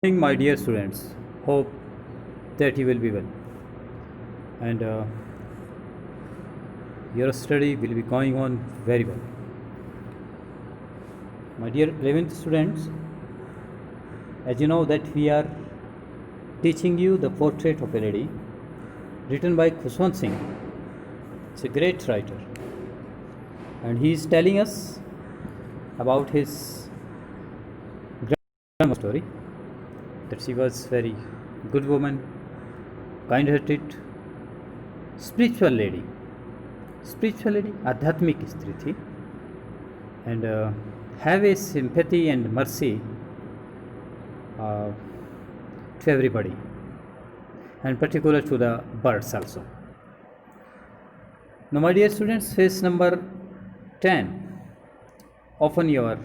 Morning, my dear students. Hope that you will be well, and your study will be going on very well. My dear 11th students, as you know that we are teaching you the portrait of a lady written by Khushwant Singh. It's a great writer, and he is telling us about his grandma story, that she was very good woman, kind-hearted, spiritual lady, आध्यात्मिक स्त्री थी, and have a sympathy and mercy to everybody, and particular to the birds also. Now, my dear students, page number 10. Open your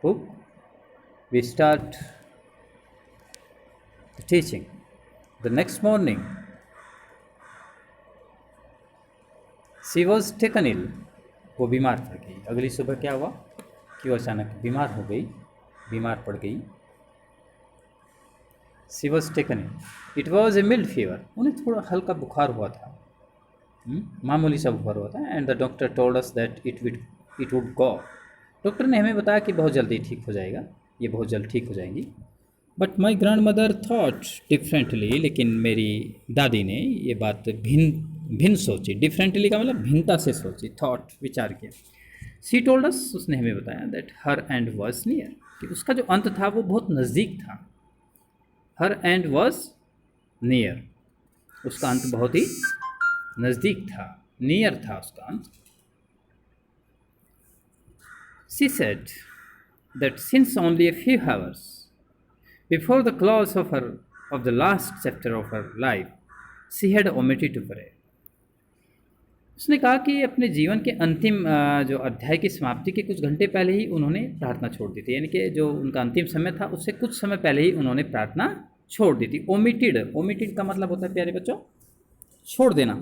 book. We start the teaching. The next morning, she was taken ill. वो बीमार पड़ गई. अगली सुबह क्या हुआ कि वो अचानक बीमार हो गई, बीमार पड़ गई. She was taken ill. It was a mild fever. उन्हें थोड़ा हल्का बुखार हुआ था, मामूली सा बुखार हुआ था. And the doctor told us that it would go. Doctor ने हमें बताया कि बहुत जल्दी ठीक हो जाएगा, ये बहुत जल्द ठीक हो जाएंगी. But my grand mother thought differently, लेकिन मेरी दादी ने ये बात भिन्न सोची. डिफरेंटली का मतलब भिन्नता से सोची, थॉट विचार किया. सी टोल्ड अस, उसने हमें बताया that her and was near, कि उसका जो अंत था वो बहुत नज़दीक था. हर एंड वॉज नियर, उसका अंत बहुत ही नज़दीक था, नियर था उसका अंत. She said that since only a few hours before the close of the last chapter of her life, she had omitted to pray. उसने कहा कि अपने जीवन के अंतिम जो अध्याय की समाप्ति के कुछ घंटे पहले ही उन्होंने प्रार्थना छोड़ दी थी. यानी कि जो उनका अंतिम समय था उससे कुछ समय पहले ही उन्होंने प्रार्थना छोड़ दी थी. ओमिटेड का मतलब होता है प्यारे बच्चों, छोड़ देना.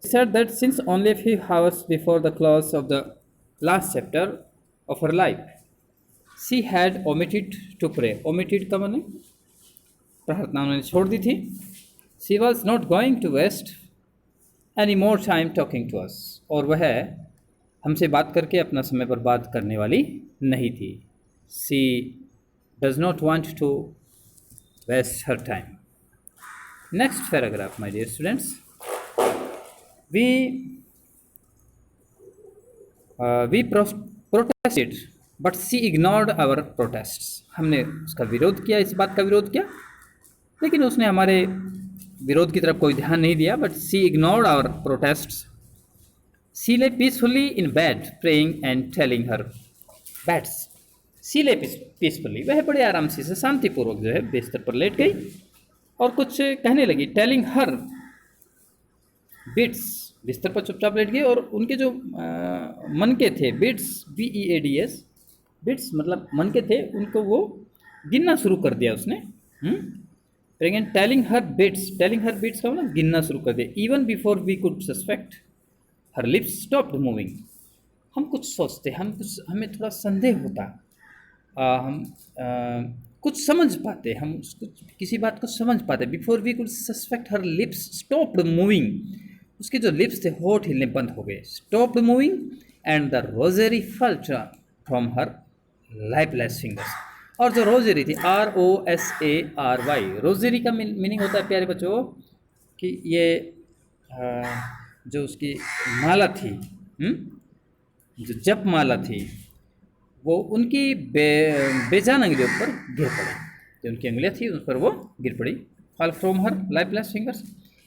Said that since only a few hours before the close of the last chapter of her life, she had omitted to pray. Omitted का मतलब प्रार्थना उन्होंने छोड़ दी थी. She was not going to waste any more time talking to us. और वह हमसे बात करके अपना समय बर्बाद करने वाली नहीं थी. She does not want to waste her time. Next paragraph, my dear students. We protested, but she ignored our protests. हमने उसका विरोध किया, इस बात का विरोध किया, लेकिन उसने हमारे विरोध की तरफ कोई ध्यान नहीं दिया. But she ignored our protests. She lay peacefully in bed, praying and telling her beads. She lay peacefully. वह बड़े आराम से शांतिपूर्वक जो है बिस्तर पर लेट गई और कुछ कहने लगी. Telling her बिट्स, बिस्तर पर चुपचाप लेट गए और उनके जो मन के थे, बिट्स, BEADS, बिट्स मतलब मन के थे, उनको वो गिनना शुरू कर दिया उसने. टेलिंग हर बिट्स का मतलब गिनना शुरू कर दिया. Even before we could suspect, her lips stopped moving. हम कुछ सोचते, हमें थोड़ा संदेह होता, हम कुछ समझ पाते, हम किसी बात को समझ पाते. Before we could suspect her lips stopped moving, उसके जो लिप्स थे होठ हिलने बंद हो गए. Stopped moving and the rosary fell from her lifeless fingers. और जो रोजेरी थी, ROSARY, रोजेरी का मीनिंग होता है प्यारे बच्चों कि ये जो उसकी माला थी, जो जप माला थी, वो उनकी बेजान अंगुलियों पर गिर पड़ी. जो उनकी अंगुलियाँ थी उस पर वो गिर पड़ी. Fall from her lifeless fingers.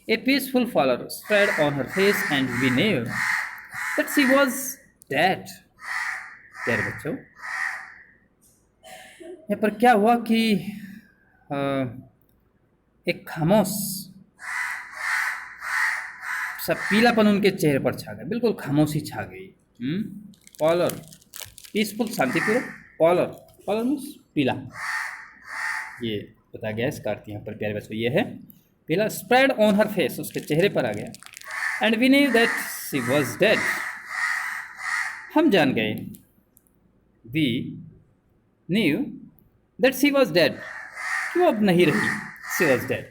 A peaceful pallor spread on her face and we knew that she was dead. प्यारे बच्चों, यहाँ पर क्या हुआ कि एक खामोश सा पीलापन उनके चेहरे पर छा गया. बिल्कुल खामोशी छा गई. पॉलर, पीसफुल, शांतिपूर्वक. पॉलर मीन्स पीला, ये बताया गया इसका अर्थ यहाँ पर प्यारे बच्चों ये है पीला. स्प्रेड ऑन हर फेस, उसके चेहरे पर आ गया. And we knew that she was dead. हम जान गए, we knew that she was dead, कि वो अब नहीं रही, शी वॉज डेड,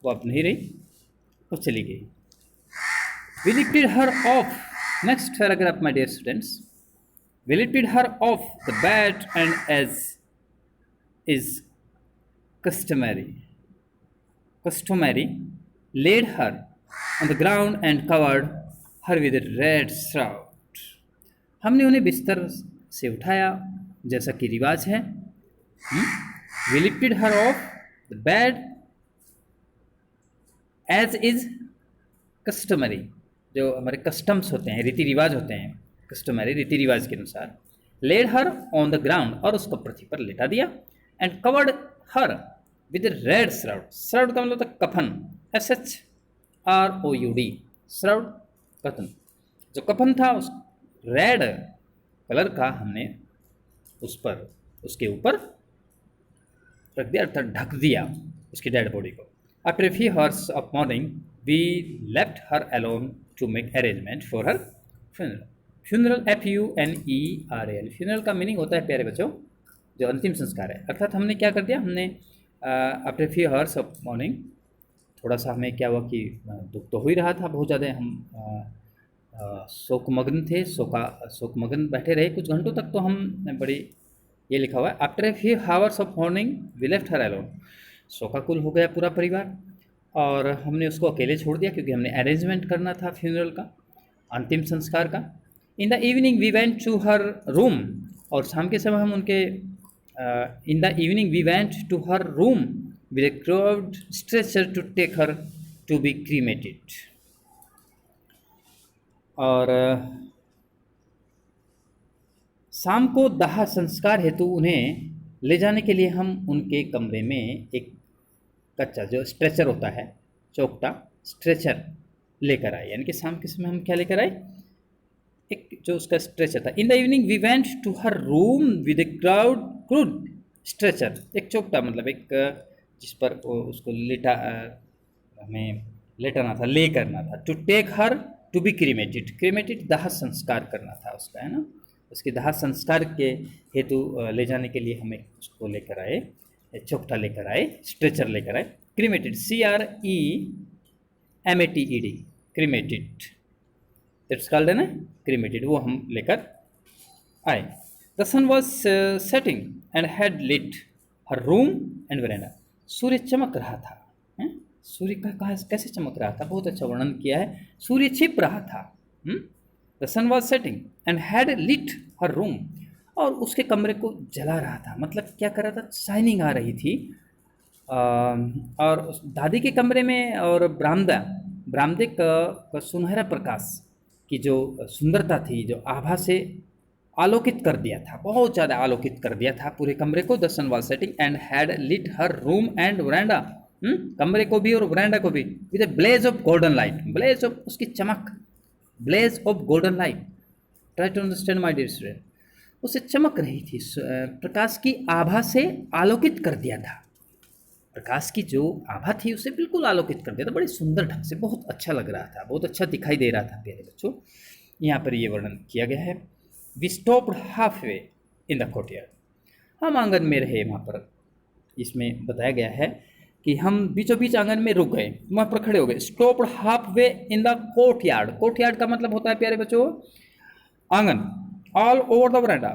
वो अब नहीं रही, वो चली गई। We lifted her off. Next paragraph, my dear students. We lifted her off the bed and, as is customary, laid her on the ground and covered her with a red shroud. हमने उन्हें बिस्तर से उठाया जैसा कि रिवाज है। We lifted her off the bed as is customary, जो हमारे कस्टम्स होते हैं, रीति रिवाज होते हैं, कस्टमरी रीति रिवाज के अनुसार। Laid her on the ground, और उसको पृथ्वी पर लेटा दिया। And covered her with red shroud, shroud का मतलब होता है कफन, SHROUD, श्राउड कफन। जो कफन था उस रेड कलर का हमने उस पर, उसके ऊपर रख दिया, अर्थात ढक दिया उसकी डेड बॉडी को। After a few hours of mourning, we left her alone to make arrangement for her funeral. Funeral, FUNERAL, funeral का मीनिंग होता है प्यारे बच्चों जो अंतिम संस्कार है। अर्थात हमने क्या कर दिया, हमने after few hours of mourning, थोड़ा सा हमें क्या हुआ कि दुख तो हो ही रहा था बहुत ज़्यादा, हम शोकमग्न थे, शोकमग्न बैठे रहे कुछ घंटों तक। तो हम बड़ी, ये लिखा हुआ है after a few hours of mourning we left her alone, शोकाकुल हो गया पूरा परिवार और हमने उसको अकेले छोड़ दिया क्योंकि हमने अरेंजमेंट करना था फ्यूनरल का, अंतिम संस्कार का। In the evening we went to her room, और शाम के समय हम उनके in the evening we went to her room with a crude stretcher to take her to be cremated. और शाम को दाह संस्कार हेतु उन्हें ले जाने के लिए हम उनके कमरे में एक कच्चा जो स्ट्रेचर होता है, चौकटा स्ट्रेचर लेकर आए। यानी कि शाम के समय हम क्या लेकर आए, एक जो उसका स्ट्रेचर था। In the evening we went to her room with a crude stretcher, एक चौकटा मतलब एक जिस पर उसको लेटा, हमें लेटाना था, ले करना था। To take her to be cremated, cremated दाह संस्कार करना था उसका, है ना, उसके दाह संस्कार के हेतु ले जाने के लिए हमें उसको लेकर आए, चौकटा लेकर आए, स्ट्रेचर लेकर आए। Cremated, CREMATED, cremated, that's called है ना क्रीमेटेड, वो हम लेकर आए। The sun was setting and had lit her room and veranda, सूर्य चमक रहा था। सूर्य का कहाँ कैसे चमक रहा था, बहुत अच्छा वर्णन किया है, सूर्य छिप रहा था। The sun was setting and had lit her room, और उसके कमरे को जला रहा था, मतलब क्या कर रहा था, शाइनिंग आ रही थी। और दादी के कमरे में और बरामदे का सुनहरा प्रकाश की जो सुंदरता थी, जो आभा से आलोकित कर दिया था, बहुत ज़्यादा आलोकित कर दिया था पूरे कमरे को। The sun was setting and had lit her room and veranda, कमरे को भी और वरांडा को भी, with a blaze of golden light, blaze of उसकी चमक, blaze of golden light, try to understand my dear student, उसे चमक रही थी, प्रकाश की आभा से आलोकित कर दिया था, प्रकाश की जो आभा थी उसे बिल्कुल आलोकित कर दिया था, बड़े सुंदर ढंग से, बहुत अच्छा लग रहा था, बहुत अच्छा दिखाई दे रहा था प्यारे बच्चों। यहाँ पर ये वर्णन किया गया है। We stopped halfway in the courtyard, हम आंगन में रहे, वहाँ पर इसमें बताया गया है कि हम बीचों बीच आंगन में रुक गए, वहाँ पर खड़े हो गए। Stopped halfway in the courtyard, courtyard का मतलब होता है प्यारे बच्चों आंगन। ऑल ओवर द वरांडा,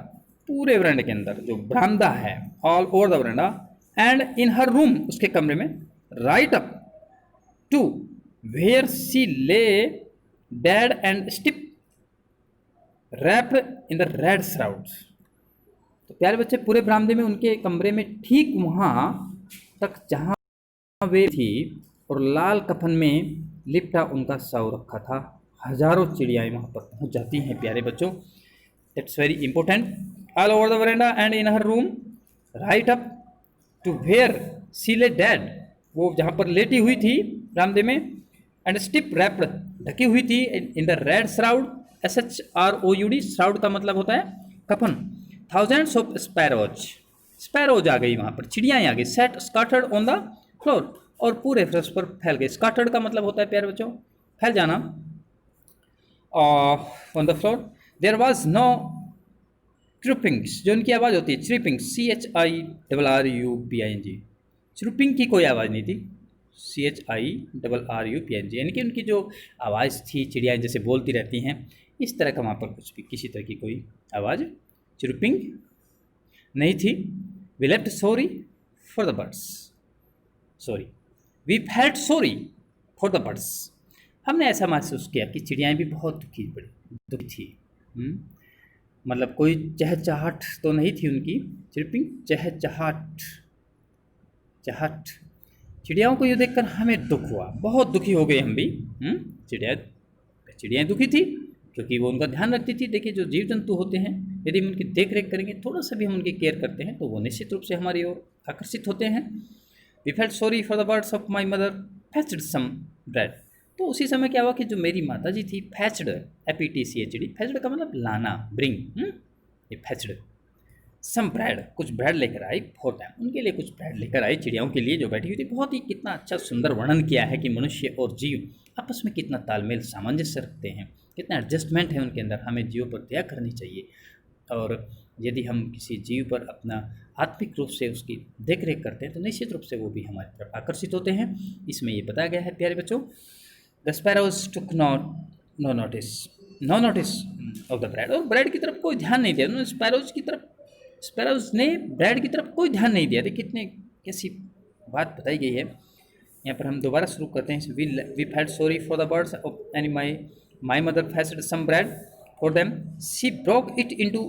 पूरे वरांडे के अंदर जो बरामदा है, all over the veranda, and in her room, उसके कमरे में, right up to where she lay dead and stiff wrapped in the red shrouds. तो प्यारे बच्चे पूरे बरामदे में, उनके कमरे में ठीक वहाँ तक जहाँ वे थी और लाल कफन में लिपटा उनका शव रखा था। हजारों चिड़ियाएँ वहाँ पर पहुँच जाती हैं प्यारे बच्चों, that's very important. All over the veranda and in her room, right up to where she lay dead, वो जहाँ पर लेटी हुई थी बरामदे में, एंड स्टिप रैप्ड, ढकी हुई थी, इन the red shroud, SHROUD, shroud का मतलब होता है कफन। थाउजेंड्स ऑफ स्पैरोज, स्पैरोज आ गई वहाँ पर, चिड़ियाएँ आ गई। Set scattered on the floor, और पूरे फर्श पर फैल गए। स्कैटर्ड का मतलब होता है प्यारे बच्चों फैल जाना। On the floor there was no chirrupings, जो इनकी आवाज़ होती है चिरिपिंग, CHIRRUPING, चुरुपिंग की कोई आवाज़ नहीं थी, CHIRRUPING, यानी कि उनकी जो आवाज़ थी, चिड़ियाँ जैसे बोलती रहती हैं, इस तरह का वहाँ पर कुछ भी किसी तरह की कोई आवाज़ चुरुपिंग नहीं थी। We left sorry for the birds, sorry we felt sorry for the birds, हमने ऐसा महसूस किया कि चिड़ियाँ भी बहुत दुखी थी। मतलब कोई चहचहाट तो नहीं थी उनकी, चिरपिंग चहचहाट, चहट। चिड़ियाओं को ये देखकर हमें दुख हुआ, बहुत दुखी हो गए हम भी। चिड़ियाँ दुखी थी क्योंकि वो उनका ध्यान रखती थी। देखिए जो जीव जंतु होते हैं, यदि हम उनकी देख रेख करेंगे, थोड़ा सा भी हम उनकी केयर करते हैं, तो वो निश्चित रूप से हमारी ओर आकर्षित होते हैं। We felt sorry for the birds of my mother fetched some bread, तो उसी समय क्या हुआ कि जो मेरी माता जी थी, फैच्ड, FETCHD, फैच्ड का मतलब लाना, ब्रिंग, ये फैच्ड सम ब्रेड, कुछ ब्रेड लेकर आई फॉर देम, उनके लिए कुछ ब्रेड लेकर आई, चिड़ियाओं के लिए जो बैठी हुई थी। बहुत ही कितना अच्छा सुंदर वर्णन किया है कि मनुष्य और जीव आपस में कितना तालमेल सामंजस्य रखते हैं, कितना एडजस्टमेंट है उनके अंदर। हमें जीवों पर दया करनी चाहिए, और यदि हम किसी जीव पर अपना आत्मिक रूप से उसकी देख रेख करते हैं, तो निश्चित रूप से वो भी हमारी तरफ आकर्षित होते हैं। इसमें ये बताया गया है प्यारे बच्चों, the sparrows took no notice of the bread, और ब्रेड की तरफ कोई ध्यान नहीं दिया उन्होंने, स्पैरोज ने ब्रेड की तरफ कोई ध्यान नहीं दिया। देखिए कितने कैसी बात बताई गई है। यहाँ पर हम दोबारा शुरू करते हैं। We felt sorry for the birds and my mother fetched some bread for them, she broke it into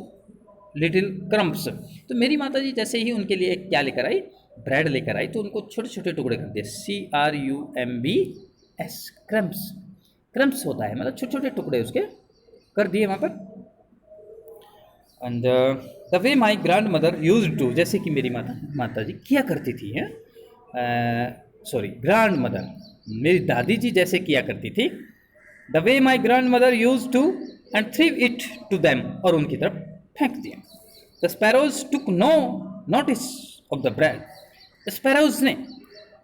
little crumbs, तो मेरी माता जी जैसे ही उनके लिए क्या लेकर आई, ब्रेड लेकर आई, तो उनको छोटे छोटे टुकड़े कर दिए, CRUMBS, क्रम्प्स, क्रम्प्स होता है मतलब छोटे छोटे टुकड़े उसके कर दिए वहाँ पर। And the way my grandmother used to, जैसे कि मेरी माता जी किया करती थी, हैं, सॉरी ग्रैंड मदर, मेरी दादी जी जैसे किया करती थी। The way my grandmother used to and threw it to them, और उनकी तरफ फेंक दिया। The sparrows took no notice of the bread, sparrows ने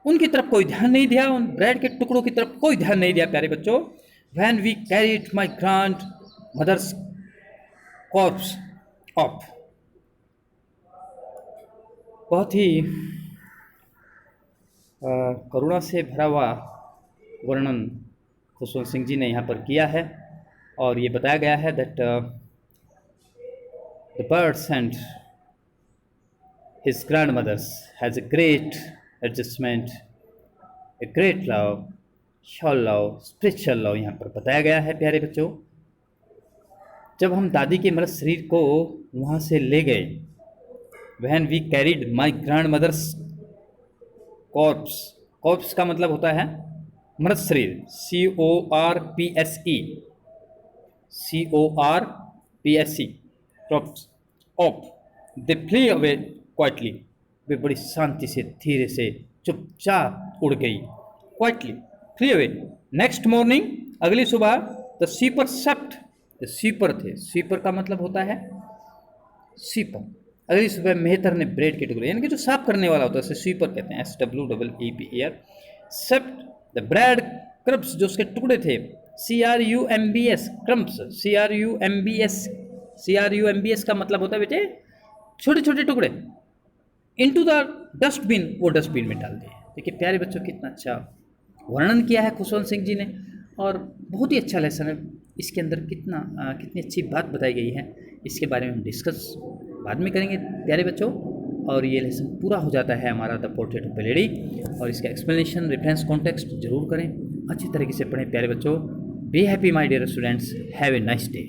उनकी तरफ कोई ध्यान नहीं दिया, उन ब्रेड के टुकड़ों की तरफ कोई ध्यान नहीं दिया प्यारे बच्चों। When we carried my grandmother's corpse off, बहुत ही करुणा से भरा हुआ वर्णन खुशवंत सिंह जी ने यहाँ पर किया है, और ये बताया गया है that the birds and his grandmothers has a great adjustment, a great love, sure love, spiritual love यहाँ पर बताया गया है प्यारे बच्चों। जब हम दादी के मृत शरीर को वहाँ से ले गए, when we carried my grandmother's corpse, corpse का मतलब होता है मृत शरीर, CORPSE, corpse of, they flew away quietly, वे बड़ी शांति से धीरे से चुपचाप उड़ गई, quietly flew away. Next morning, अगली सुबह, the sweeper swept, the sweeper थे, स्वीपर का मतलब होता है स्वीपर। अगली सुबह मेहतर ने ब्रेड के टुकड़े, यानी कि जो साफ करने वाला होता है उसे स्वीपर कहते हैं, SWEEPER, सेप्ट द ब्रेड क्रम्प्स, जो उसके टुकड़े थे, CRUMBS, क्रम्प्स, CRUMBS का मतलब होता है बेटे छोटे छोटे टुकड़े, इनटू द डस्टबिन, वो डस्टबिन में डाल दिए। देखिए प्यारे बच्चों कितना अच्छा वर्णन किया है खुशवंत सिंह जी ने, और बहुत ही अच्छा लेसन है। इसके अंदर कितनी अच्छी बात बताई गई है, इसके बारे में हम डिस्कस बाद में करेंगे प्यारे बच्चों। और ये लेसन पूरा हो जाता है हमारा the portrait of A lady, और इसका एक्सप्लेनेशन, रेफरेंस, कॉन्टेक्स्ट जरूर करें, अच्छी तरीके से पढ़ें प्यारे बच्चों। Be happy my dear students, have a nice day.